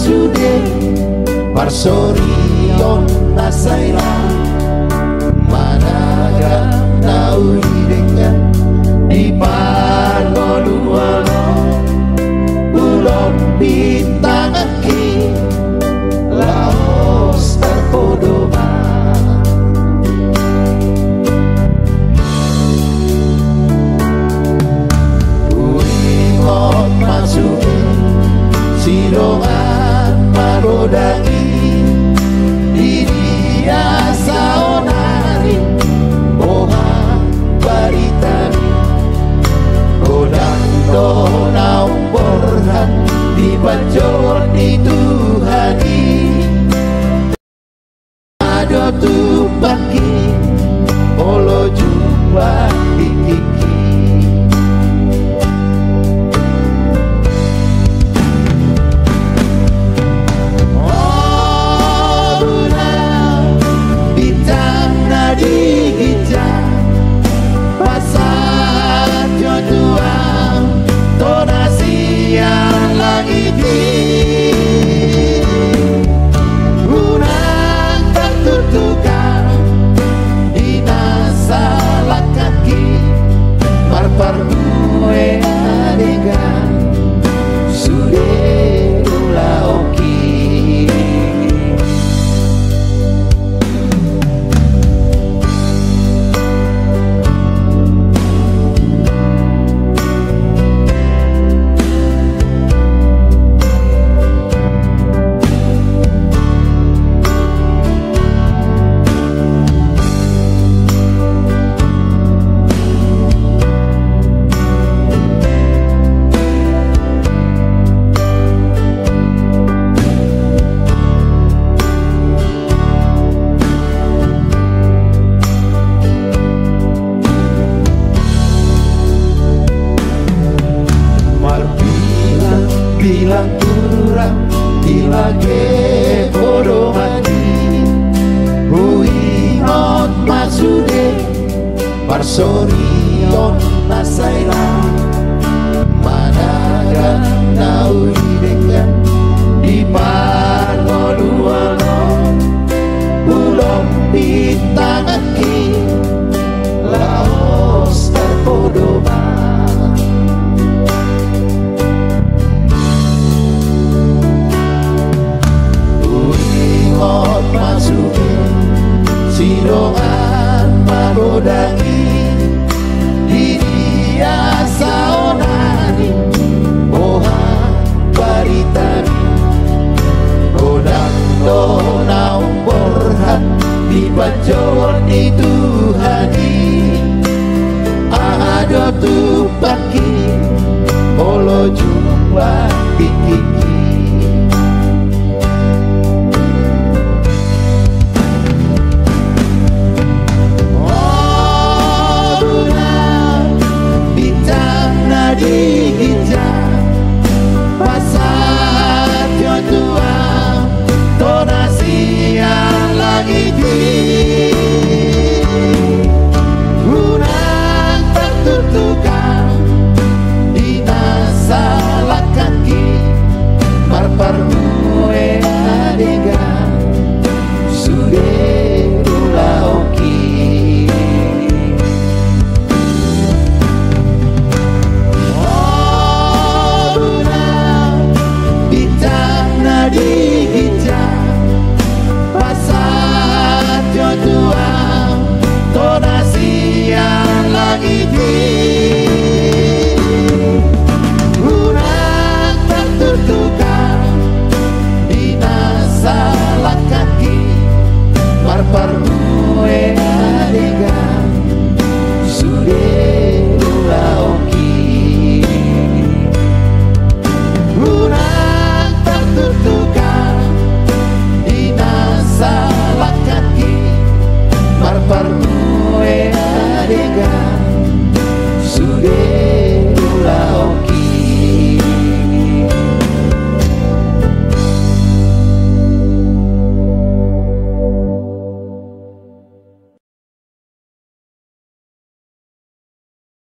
masude parsorion nasaira managa nauidengan di parnolualo ulom bitangaki laos terpodoma uingot masude silongan marodangi dia saonari boha baritari godang dona umborhan di bajor di Tuhani ada tupaki olo jumpa di kiki di gija pasar jodoh donasi yang lagi di unang tertutukan di nasalah kaki parpar gue adegan sudah ulah oki bilang kurang dilage bodoh mati huingot masude parsorion nasaira managa nauidengan di parnolualo ulom bitangaki laos terpodoma masukin silongan marodangi di dia saonari boha baritari godang dona umborhan di bajor di Tuhani ada tupaki olo jumpa di kiki di gija pasar jodoh donasi yang lagi di unang tertutukan di nasalah kaki parpar gue adegan sudah ulah oki di gija pasar jodoh donasi yang lagi di unang tertutukan di nasalah kaki parpar gue adegan sudah ulah oki unang tertutukan di nasalah kaki parpar